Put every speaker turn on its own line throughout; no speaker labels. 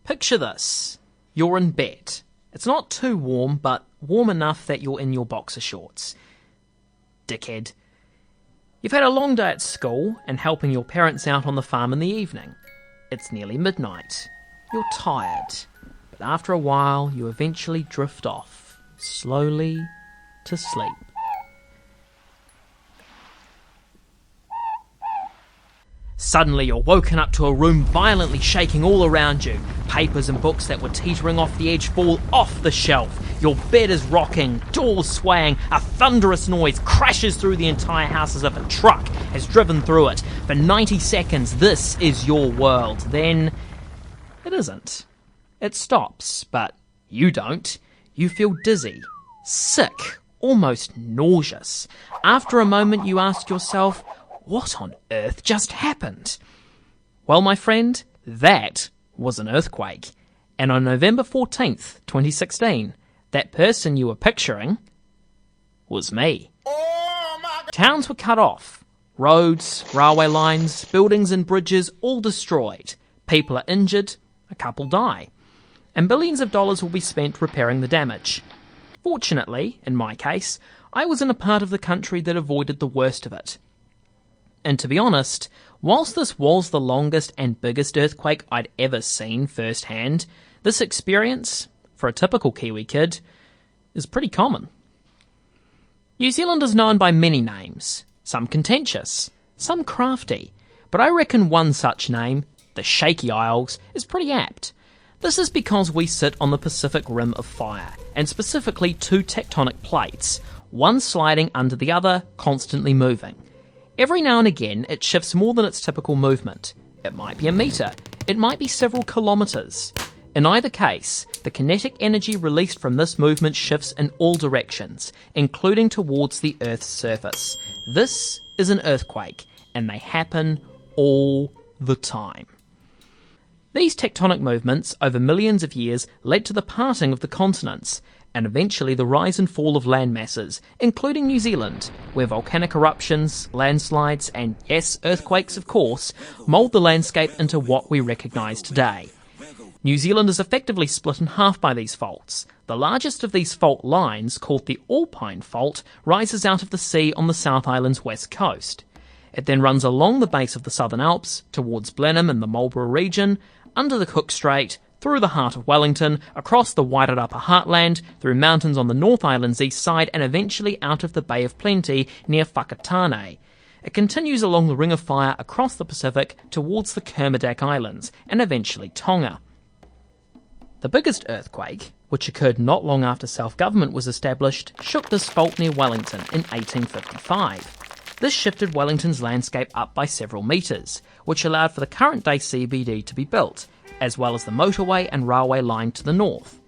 Picture this. You're in bed. It's not too warm, but warm enough that you're in your boxer shorts. Dickhead. You've had a long day at school and helping your parents out on the farm in the evening. It's nearly midnight. You're tired, but after a while you eventually drift off, slowly to sleep. Suddenly you're woken up to a room violently shaking all around you. Papers and books that were teetering off the edge fall off the shelf. Your bed is rocking, doors swaying, a thunderous noise crashes through the entire house as if a truck has driven through it. For 90 seconds, this is your world. Then, it isn't. It stops, but you don't. You feel dizzy, sick, almost nauseous. After a moment, you ask yourself, what on earth just happened? Well, my friend, that was an earthquake. And on November 14th, 2016, that person you were picturing was me. Towns were cut off. Roads, railway lines, buildings and bridges all destroyed. People are injured, a couple die. And billions of dollars will be spent repairing the damage. Fortunately, in my case, I was in a part of the country that avoided the worst of it. And to be honest, whilst this was the longest and biggest earthquake I'd ever seen firsthand, this experience, for a typical Kiwi kid, is pretty common. New Zealand is known by many names, some contentious, some crafty, but I reckon one such name, the Shaky Isles, is pretty apt. This is because we sit on the Pacific Rim of Fire, and specifically two tectonic plates, one sliding under the other, constantly moving. Every now and again, it shifts more than its typical movement. It might be a metre, it might be several kilometres. In either case, the kinetic energy released from this movement shifts in all directions, including towards the Earth's surface. This is an earthquake, and they happen all the time. These tectonic movements, over millions of years, led to the parting of the continents, and eventually the rise and fall of land masses, including New Zealand, where volcanic eruptions, landslides, and yes, earthquakes of course, mould the landscape into what we recognise today. New Zealand is effectively split in half by these faults. The largest of these fault lines, called the Alpine Fault, rises out of the sea on the South Island's west coast. It then runs along the base of the Southern Alps, towards Blenheim in the Marlborough region, under the Cook Strait, through the heart of Wellington, across the Wairarapa heartland, through mountains on the North Island's east side, and eventually out of the Bay of Plenty near Whakatane. It continues along the Ring of Fire across the Pacific towards the Kermadec Islands, and eventually Tonga. The biggest earthquake, which occurred not long after self-government was established, shook this fault near Wellington in 1855. This shifted Wellington's landscape up by several metres, which allowed for the current-day CBD to be built, as well as the motorway and railway line to the north.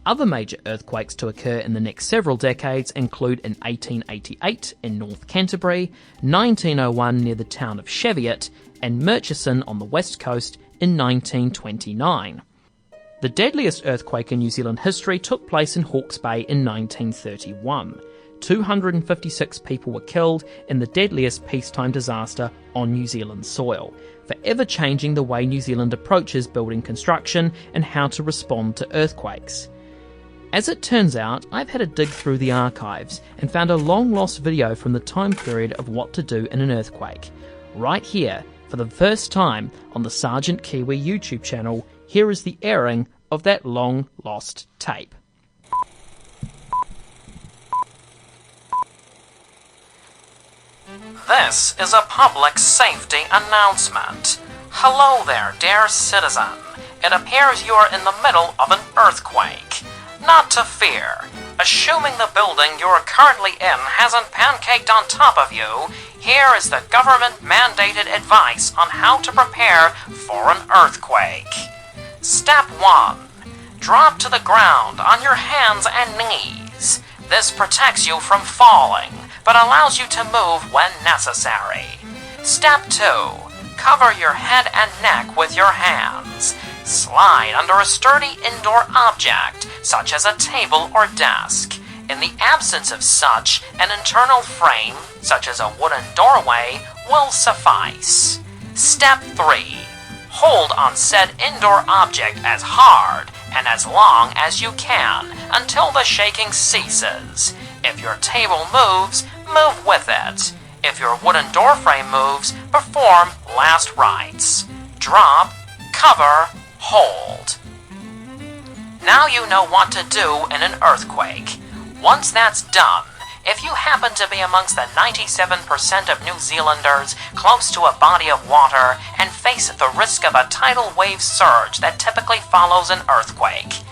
Other major earthquakes to occur in the next several decades include in 1888 in North Canterbury, 1901 near the town of Cheviot, and Murchison on the west coast in 1929. The deadliest earthquake in New Zealand history took place in Hawke's Bay in 1931. 256 people were killed in the deadliest peacetime disaster on New Zealand soil, forever changing the way New Zealand approaches building construction and how to respond to earthquakes. As it turns out, I've had a dig through the archives and found a long-lost video from the time period of what to do in an earthquake. Right here, for the first time on the Sergeant Kiwi YouTube channel, here is the airing of that long-lost tape.
This is a public safety announcement. Hello there, dear citizen. It appears you're in the middle of an earthquake. Not to fear. Assuming the building you're currently in hasn't pancaked on top of you, here is the government-mandated advice on how to prepare for an earthquake. Step 1. Drop to the ground on your hands and knees. This protects you from falling, but allows you to move when necessary. Step 2. Cover your head and neck with your hands. Slide under a sturdy indoor object, such as a table or desk. In the absence of such, an internal frame, such as a wooden doorway, will suffice. Step 3. Hold on said indoor object as hard and as long as you can until the shaking ceases. If your table moves, move with it. If your wooden doorframe moves, perform last rites. Drop, cover, hold. Now you know what to do in an earthquake. Once that's done, if you happen to be amongst the 97% of New Zealanders close to a body of water and face the risk of a tidal wave surge that typically follows an earthquake,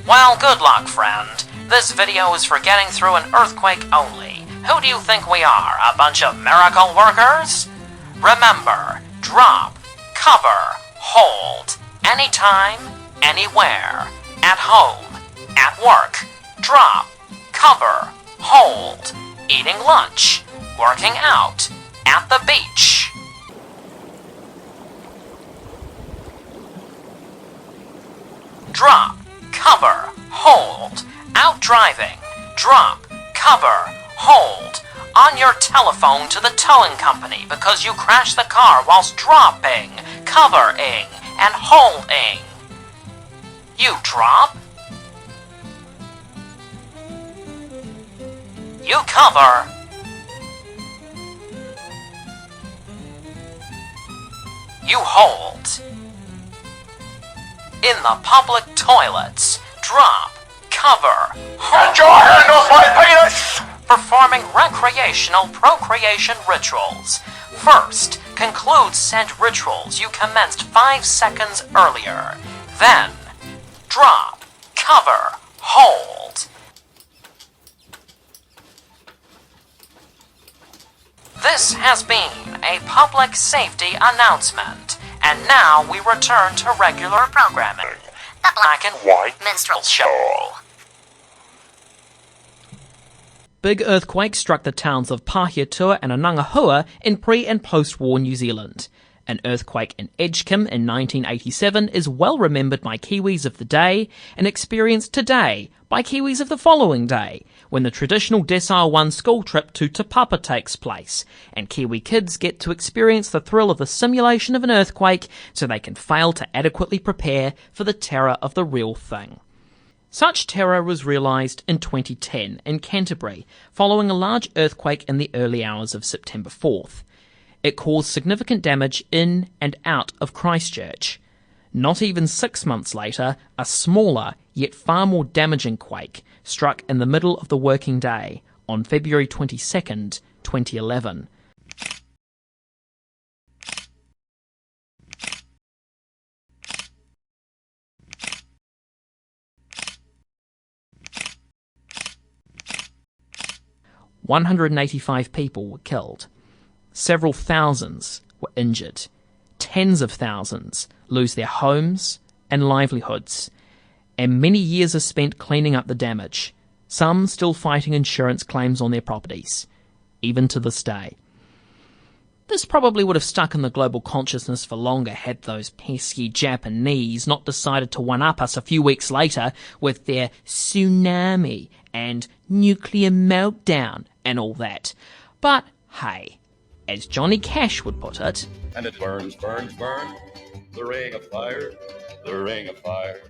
well, good luck, friend. This video is for getting through an earthquake only. Who do you think we are, a bunch of miracle workers? Remember, drop, cover, hold, anytime, anywhere, at home, at work, drop, cover, hold, eating lunch, working out, at the beach. Drop, cover, hold, out driving, drop, cover, hold, on your telephone to the towing company because you crashed the car whilst dropping, covering, and holding. You drop, you cover, you hold. In the public toilets, drop, cover, hold.
Get your hand off my penis!
Performing recreational procreation rituals. First, conclude said rituals you commenced 5 seconds earlier. Then, drop, cover, hold. This has been a public safety announcement, and now we return to regular programming. The Black and White Minstrel Show.
Big earthquakes struck the towns of Pahiatua and Anangahua in pre- and post-war New Zealand. An earthquake in Edgecombe in 1987 is well remembered by Kiwis of the day and experienced today by Kiwis of the following day, when the traditional Decile 1 school trip to Te Papa takes place, and Kiwi kids get to experience the thrill of the simulation of an earthquake so they can fail to adequately prepare for the terror of the real thing. Such terror was realised in 2010 in Canterbury, following a large earthquake in the early hours of September 4th. It caused significant damage in and out of Christchurch. Not even 6 months later, a smaller, yet far more damaging quake struck in the middle of the working day on February 22nd, 2011. "185 people were killed. Several thousands were injured. Tens of thousands lose their homes and livelihoods. And many years are spent cleaning up the damage, some still fighting insurance claims on their properties, even to this day." This probably would have stuck in the global consciousness for longer had those pesky Japanese not decided to one-up us a few weeks later with their tsunami and nuclear meltdown and all that. But hey, as Johnny Cash would put it,
And it burns, burns, burns, the ring of fire, the ring of fire.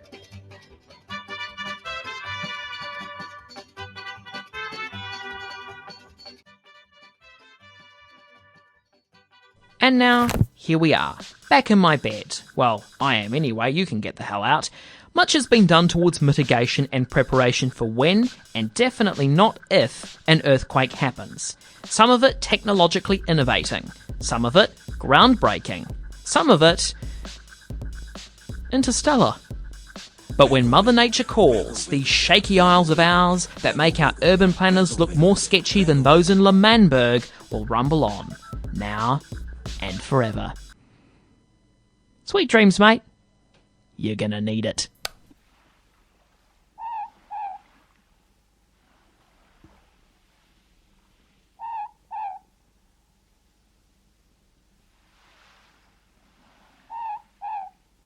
and now here we are, back in my bed. Well, I am anyway, you can get the hell out. Much has been done towards mitigation and preparation for when, and definitely not if, an earthquake happens. Some of it technologically innovating, some of it groundbreaking, some of it interstellar. But when Mother Nature calls, these shaky isles of ours that make our urban planners look more sketchy than those in L'Manberg will rumble on, now and forever. Sweet dreams, mate. You're gonna need it.